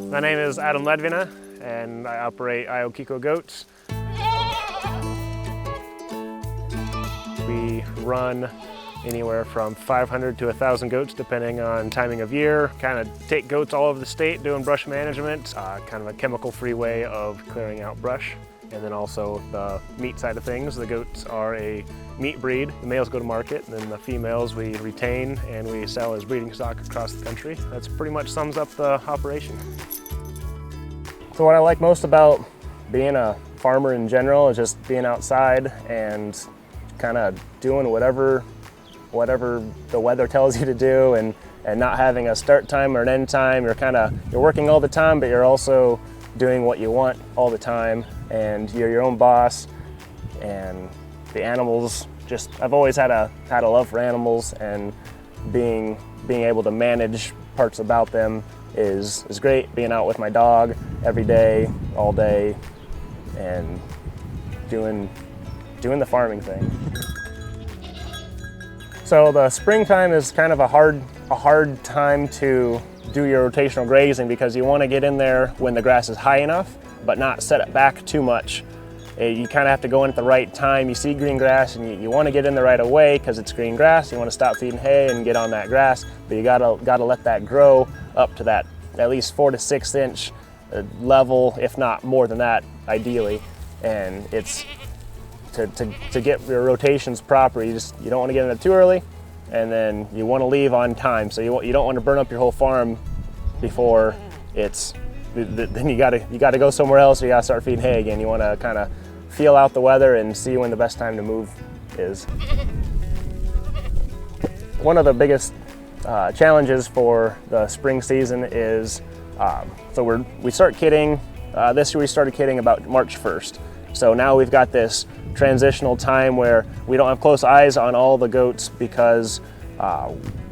My name is Adam Ledvina, and I operate Iokiko goats. We run anywhere from 500 to 1,000 goats depending on timing of year. Kind of take goats all over the state doing brush management, kind of a chemical-free way of clearing out brush. And then also the meat side of things. The goats are a meat breed. The males go to market, and then the females we retain and we sell as breeding stock across the country. That's pretty much sums up the operation. So what I like most about being a farmer in general is just being outside and kind of doing whatever the weather tells you to do, and not having a start time or an end time. You're working all the time, but you're also doing what you want all the time, and you're your own boss. And the animals, I've always had a love for animals, and being able to manage parts about them is great. Being out with my dog every day, all day, and doing the farming thing. So the springtime is kind of a hard time to do your rotational grazing, because you want to get in there when the grass is high enough, but not set it back too much. You kind of have to go in at the right time. You see green grass and you want to get in there right away because it's green grass. You want to stop feeding hay and get on that grass, but you gotta let that grow up to that at least 4 to 6 inch level, if not more than that, ideally. And it's to get your rotations proper. You don't want to get in it too early, and then you want to leave on time. So you don't want to burn up your whole farm before then you gotta go somewhere else. You gotta start feeding hay again. You want to kind of feel out the weather and see when the best time to move is. One of the biggest challenges for the spring season is we start kidding. This year we started kidding about March 1st. So now we've got this transitional time where we don't have close eyes on all the goats, because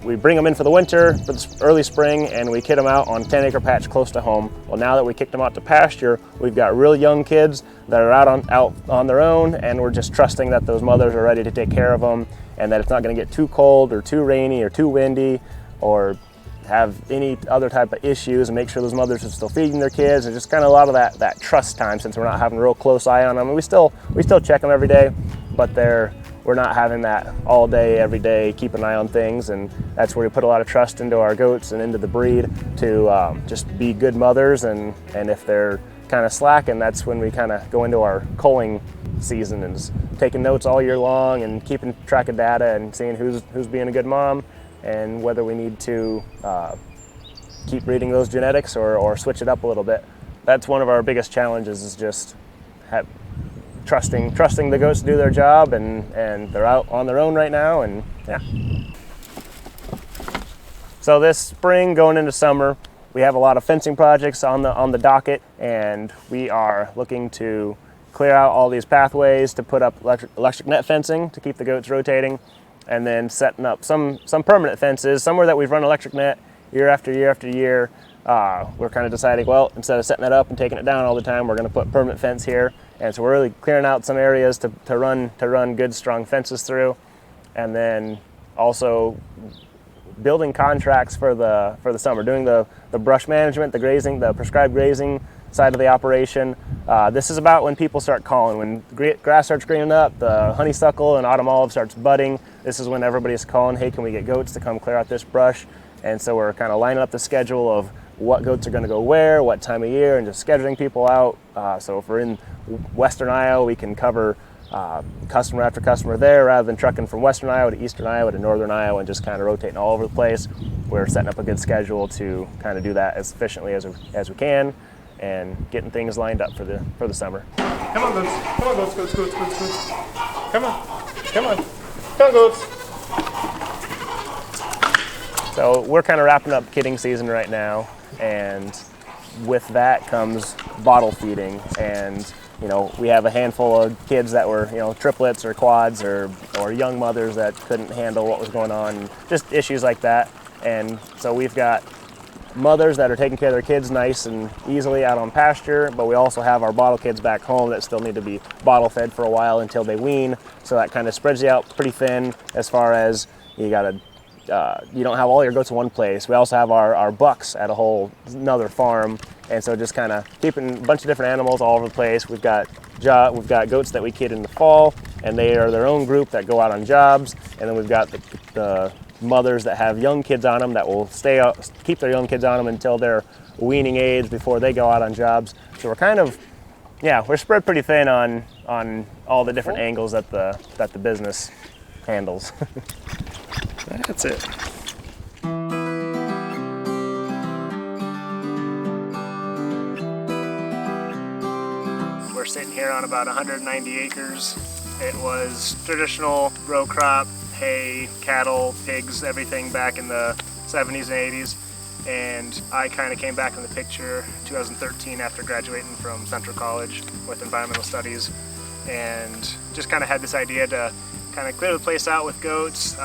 we bring them in for the winter, for the early spring, and we kid them out on a 10-acre patch close to home. Well, now that we kicked them out to pasture, we've got real young kids that are out on their own, and we're just trusting that those mothers are ready to take care of them, and that it's not going to get too cold or too rainy or too windy or have any other type of issues, and make sure those mothers are still feeding their kids. And just kind of a lot of that trust time, since we're not having a real close eye on them. And we still check them every day, but we're not having that all day, every day, keep an eye on things. And that's where we put a lot of trust into our goats and into the breed to just be good mothers. And if they're kind of slacking, that's when we kind of go into our culling season and just taking notes all year long and keeping track of data and seeing who's being a good mom, and whether we need to keep breeding those genetics or switch it up a little bit. That's one of our biggest challenges, is just trusting the goats to do their job, and they're out on their own right now, and yeah. So this spring going into summer, we have a lot of fencing projects on the docket, and we are looking to clear out all these pathways to put up electric net fencing to keep the goats rotating, and then setting up some permanent fences somewhere that we've run electric net year after year after year. We're kind of deciding, well, instead of setting it up and taking it down all the time, we're going to put permanent fence here. And so we're really clearing out some areas to run good, strong fences through, and then also building contracts for the summer, doing the brush management, the grazing, the prescribed grazing side of the operation. This is about when people start calling. When grass starts greening up, the honeysuckle and autumn olive starts budding. This is when everybody's calling, hey, can we get goats to come clear out this brush? And so we're kind of lining up the schedule of what goats are going to go where, what time of year, and just scheduling people out. So if we're in western Iowa, we can cover customer after customer there, rather than trucking from western Iowa to eastern Iowa to northern Iowa and just kind of rotating all over the place. We're setting up a good schedule to kind of do that as efficiently as we can, and getting things lined up for the summer. Come on, goats. Come on, goats. Come on, goats. So we're kind of wrapping up kidding season right now, and with that comes bottle feeding. And we have a handful of kids that were triplets or quads or young mothers that couldn't handle what was going on, just issues like that. And so we've got mothers that are taking care of their kids nice and easily out on pasture, but we also have our bottle kids back home that still need to be bottle fed for a while until they wean. So that kind of spreads you out pretty thin, as far as you got to you don't have all your goats in one place. We also have our bucks at a whole another farm, and so just kind of keeping a bunch of different animals all over the place. We've got goats that we kid in the fall, and they are their own group that go out on jobs, and then we've got the mothers that have young kids on them that will keep their young kids on them until they're weaning age before they go out on jobs. So we're kind of, yeah, we're spread pretty thin on all the different angles that the business handles. That's it. We're sitting here on about 190 acres. It was traditional row crop, hay, cattle, pigs, everything back in the 70s and 80s. And I kind of came back in the picture 2013 after graduating from Central College with environmental studies, and just kind of had this idea to kind of clear the place out with goats.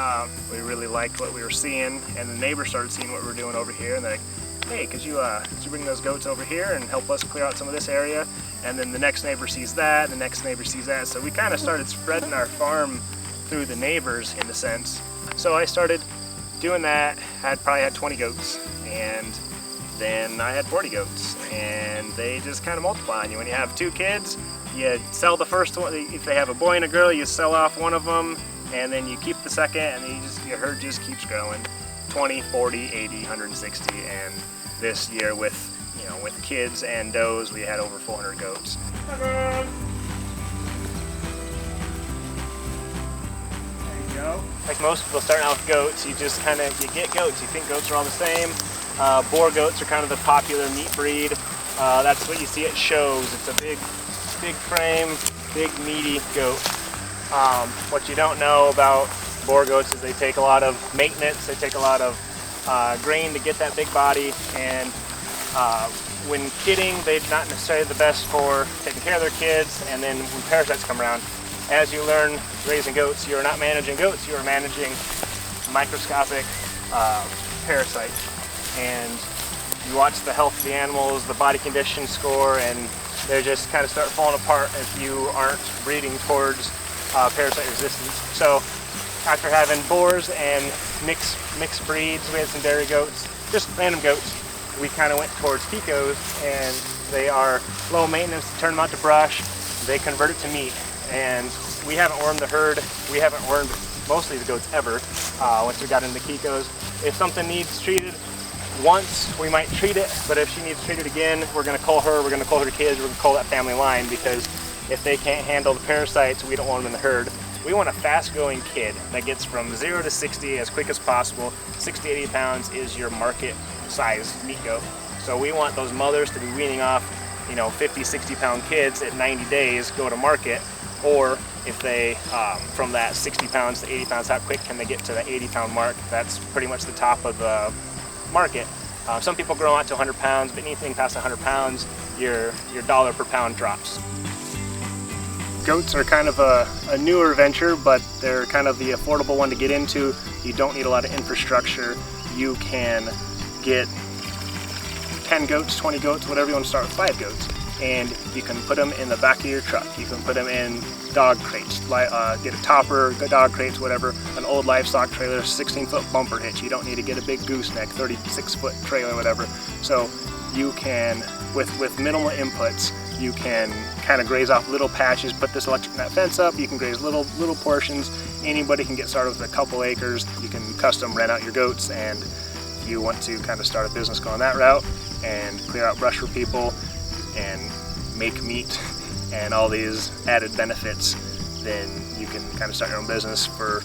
We really liked what we were seeing, and the neighbors started seeing what we were doing over here, and they're like, hey, could you bring those goats over here and help us clear out some of this area? And then the next neighbor sees that, and the next neighbor sees that. So we kind of started spreading our farm through the neighbors in a sense. So I started doing that. Probably had 20 goats, and then I had 40 goats, and they just kind of multiply on you. When you have 2 kids, you sell the first one. If they have a boy and a girl, you sell off one of them, and then you keep the second, and then your herd just keeps growing. 20, 40, 80, 160, and this year with kids and does, we had over 400 goats. There you go. Like most people starting out with goats, you get goats. You think goats are all the same. Boar goats are kind of the popular meat breed. That's what you see at shows. It's a big frame, big meaty goat. What you don't know about boar goats is they take a lot of maintenance. They take a lot of grain to get that big body, and when kidding, they're not necessarily the best for taking care of their kids. And then when parasites come around, as you learn raising goats, you're not managing goats, you're managing microscopic parasites. And you watch the health of the animals, the body condition score, and they just kind of start falling apart if you aren't breeding towards parasite resistance. So after having boars and mixed breeds, we had some dairy goats, just random goats, we kind of went towards Picos, and they are low maintenance. Turn them out to brush, they convert it to meat. And we haven't wormed the herd. We haven't wormed most of these goats ever once we got into Kikos. If something needs treated once, we might treat it, but if she needs treated again, we're going to cull her, we're going to cull her kids, we're going to cull that family line, because if they can't handle the parasites, we don't want them in the herd. We want a fast-growing kid that gets from 0 to 60 as quick as possible. 60 to 80 pounds is your market size meat goat. So we want those mothers to be weaning off, 50, 60 pound kids at 90 days, go to market. Or if they, from that 60 pounds to 80 pounds, how quick can they get to the 80 pound mark? That's pretty much the top of the market. Some people grow out to 100 pounds, but anything past 100 pounds, your dollar per pound drops. Goats are kind of a newer venture, but they're kind of the affordable one to get into. You don't need a lot of infrastructure. You can get 10 goats, 20 goats, whatever you want to start with, 5 goats. And you can put them in the back of your truck. You can put them in dog crates, get a topper, dog crates, whatever, an old livestock trailer, 16-foot bumper hitch. You don't need to get a big gooseneck, 36-foot trailer, whatever. So you can, with minimal inputs, you can kind of graze off little patches, put this electric net fence up, you can graze little portions. Anybody can get started with a couple acres. You can custom rent out your goats, and if you want to kind of start a business going that route and clear out brush for people and make meat and all these added benefits, then you can kind of start your own business for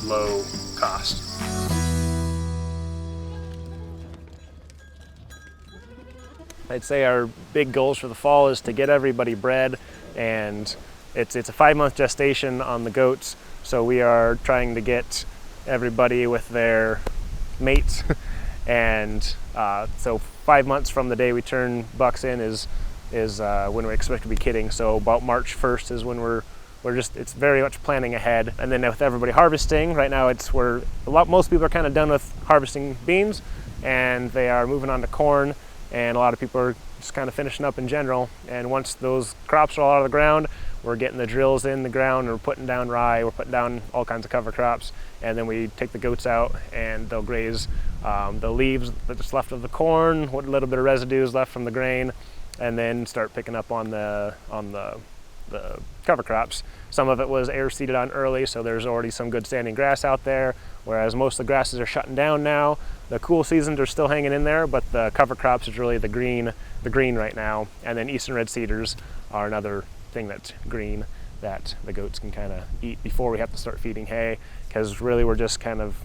low cost. I'd say our big goals for the fall is to get everybody bred, and it's a 5-month gestation on the goats, so we are trying to get everybody with their mates. And so 5 months from the day we turn bucks in is when we expect to be kidding. So about March 1st is when it's very much planning ahead. And then with everybody harvesting, right now most people are kind of done with harvesting beans, and they are moving on to corn, and a lot of people are just kind of finishing up in general. And once those crops are all out of the ground, we're getting the drills in the ground, we're putting down rye, we're putting down all kinds of cover crops, and then we take the goats out and they'll graze the leaves that's left of the corn, what little bit of residue is left from the grain, and then start picking up on the cover crops. Some of it was air seeded on early, so there's already some good standing grass out there, whereas most of the grasses are shutting down now. The cool seasons are still hanging in there, but the cover crops is really the green right now. And then eastern red cedars are another thing that's green that the goats can kind of eat before we have to start feeding hay, because really we're just kind of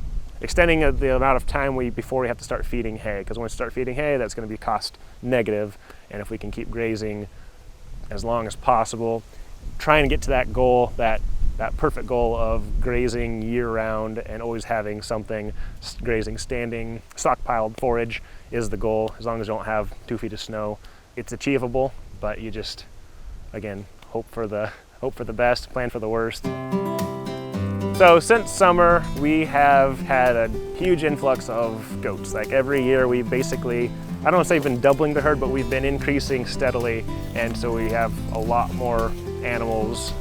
extending the amount of time before we have to start feeding hay, because when we start feeding hay, that's going to be cost negative. And if we can keep grazing as long as possible, trying to get to that goal, that perfect goal of grazing year-round and always having something grazing, standing, stockpiled forage is the goal. As long as you don't have 2 feet of snow, it's achievable, but you just, again, hope for the best, plan for the worst. So since summer, we have had a huge influx of goats. Like every year we basically, I don't want to say been doubling the herd, but we've been increasing steadily, and so we have a lot more animals.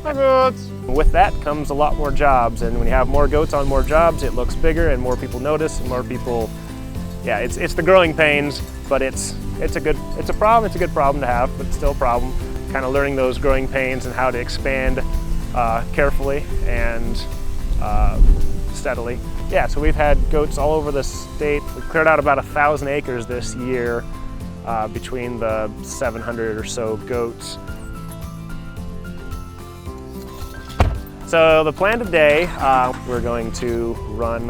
With that comes a lot more jobs, and when you have more goats on more jobs, it looks bigger and more people notice and more people, yeah, it's the growing pains, but it's a good problem to have, but still a problem. Kind of learning those growing pains and how to expand carefully and steadily. Yeah, so we've had goats all over the state. We cleared out about 1,000 acres this year between the 700 or so goats. So the plan today, we're going to run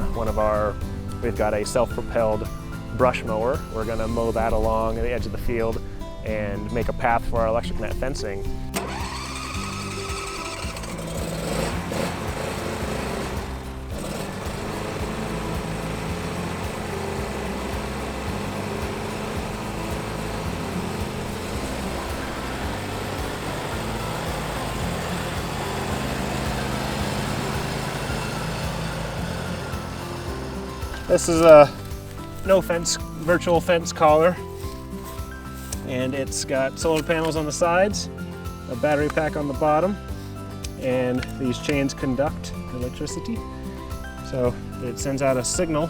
we've got a self-propelled brush mower. We're going to mow that along the edge of the field and make a path for our electric net fencing. This is a virtual fence collar, and it's got solar panels on the sides, a battery pack on the bottom, and these chains conduct electricity. So it sends out a signal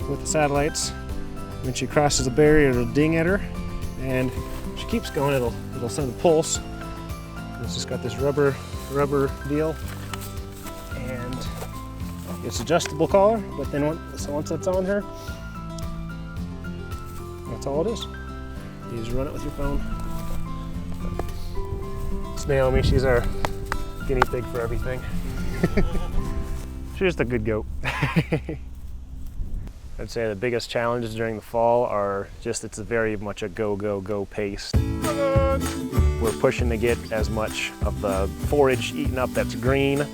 with the satellites. When she crosses the barrier, it'll ding at her, and if she keeps going, it'll send a pulse. It's just got this rubber deal, and it's adjustable collar, but then once it's on her, that's all it is. You just run it with your phone. It's Naomi, she's our guinea pig for everything. She's just a good goat. I'd say the biggest challenges during the fall are just it's very much a go, go, go pace. We're pushing to get as much of the forage eaten up that's green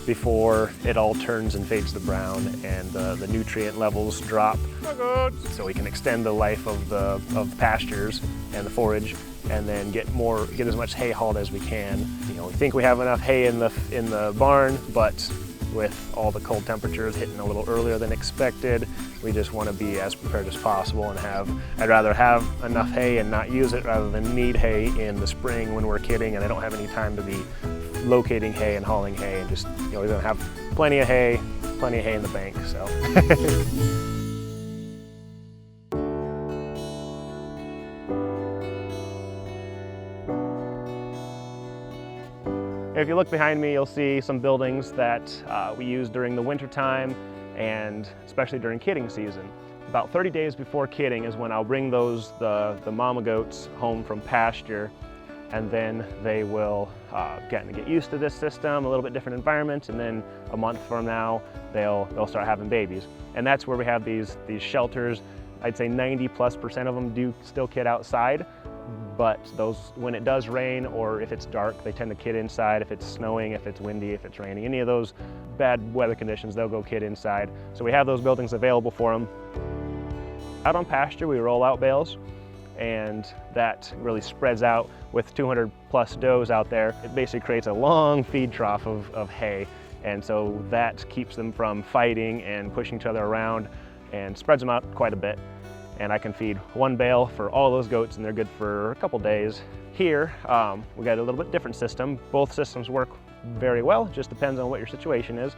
before it all turns and fades to brown and the nutrient levels drop, so we can extend the life of the pastures and the forage, and then get as much hay hauled as we can. You know, we think we have enough hay in the barn, but with all the cold temperatures hitting a little earlier than expected, we just want to be as prepared as possible and I'd rather have enough hay and not use it rather than need hay in the spring when we're kidding and I don't have any time to be locating hay and hauling hay, and just, you know, we're gonna have plenty of hay in the bank, so. If you look behind me, you'll see some buildings that we use during the winter time and especially during kidding season. About 30 days before kidding is when I'll bring the mama goats home from pasture, and then they will get used to this system, a little bit different environment, and then a month from now they'll start having babies. And that's where we have these shelters. I'd say 90+% of them do still kid outside, but when it does rain or if it's dark, they tend to kid inside. If it's snowing, if it's windy, if it's raining, any of those bad weather conditions, they'll go kid inside. So we have those buildings available for them. Out on pasture, we roll out bales, and that really spreads out. With 200+ does out there, it basically creates a long feed trough of hay, and so that keeps them from fighting and pushing each other around and spreads them out quite a bit. and I can feed one bale for all those goats and they're good for a couple days. Here, we got a little bit different system. Both systems work very well, just depends on what your situation is.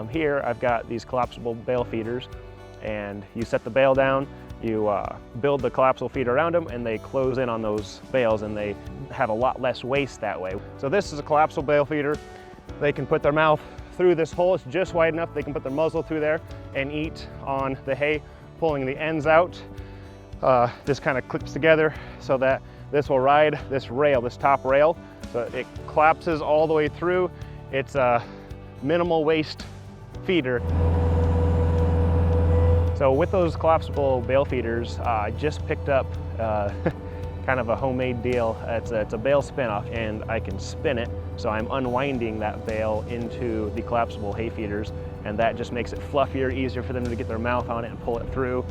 Here I've got these collapsible bale feeders, and you set the bale down, you build the collapsible feeder around them, and they close in on those bales, and they have a lot less waste that way. So this is a collapsible bale feeder. They can put their mouth through this hole. It's just wide enough they can put their muzzle through there and eat on the hay, pulling the ends out. This kind of clips together so that this will ride this rail, this top rail. So it collapses all the way through. It's a minimal waste feeder. So with those collapsible bale feeders, I just picked up kind of a homemade deal. It's a bale spin-off, and I can spin it. So I'm unwinding that bale into the collapsible hay feeders, and that just makes it fluffier, easier for them to get their mouth on it and pull it through.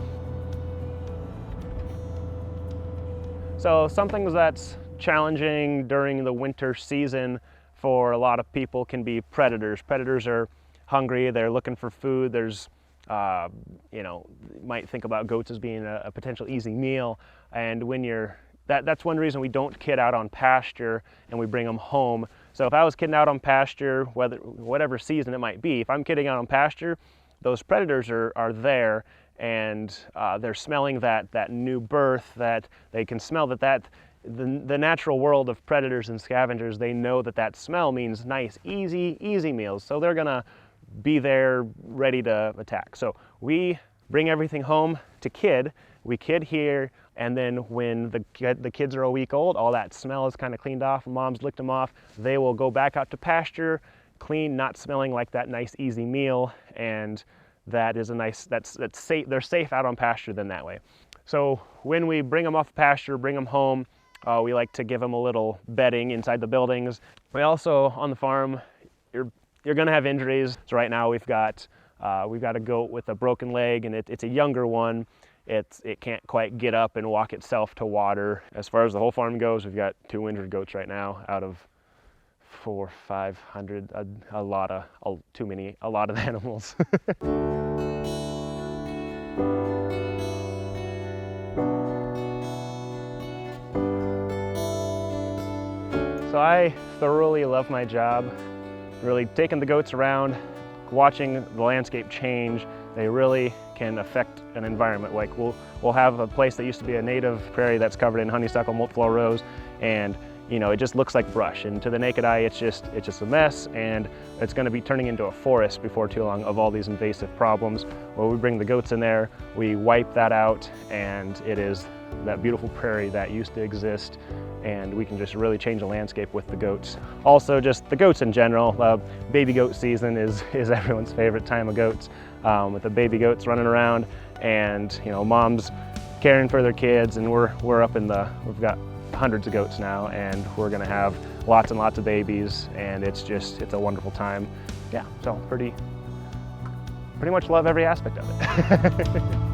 So something that's challenging during the winter season for a lot of people can be predators. Predators are hungry, they're looking for food. There's you know, you might think about goats as being a potential easy meal, and when that's one reason we don't kid out on pasture and we bring them home. So if I was kidding out on pasture, whatever season it might be, if I'm kidding out on pasture, those predators are there, and they're smelling that new birth, that they can smell the natural world of predators and scavengers. They know that smell means nice, easy meals. So they're gonna be there ready to attack. So we bring everything home to kid. We kid here, and then when the kids are a week old, all that smell is kind of cleaned off, mom's licked them off, they will go back out to pasture, clean, not smelling like that nice easy meal, and that is a nice, that's safe. They're safe out on pasture then that way. So when we bring them off pasture, bring them home, we like to give them a little bedding inside the buildings. We also, on the farm, you're gonna have injuries. So right now we've got a goat with a broken leg, and it's a younger one. It can't quite get up and walk itself to water. As far as the whole farm goes, we've got 2 injured goats right now out of 400 or 500, a lot of animals. So I thoroughly love my job. Really taking the goats around, watching the landscape change. They really can affect an environment. Like we'll have a place that used to be a native prairie that's covered in honeysuckle multiflora rose, and you know, it just looks like brush, and to the naked eye it's just a mess, and it's going to be turning into a forest before too long of all these invasive problems. Well, we bring the goats in there, we wipe that out, and it is that beautiful prairie that used to exist, and we can just really change the landscape with the goats. Also, just the goats in general. Baby goat season is everyone's favorite time of goats, with the baby goats running around, and you know, moms caring for their kids, and we're up in we've got hundreds of goats now, and we're gonna have lots and lots of babies, and it's a wonderful time. Yeah, so pretty much love every aspect of it.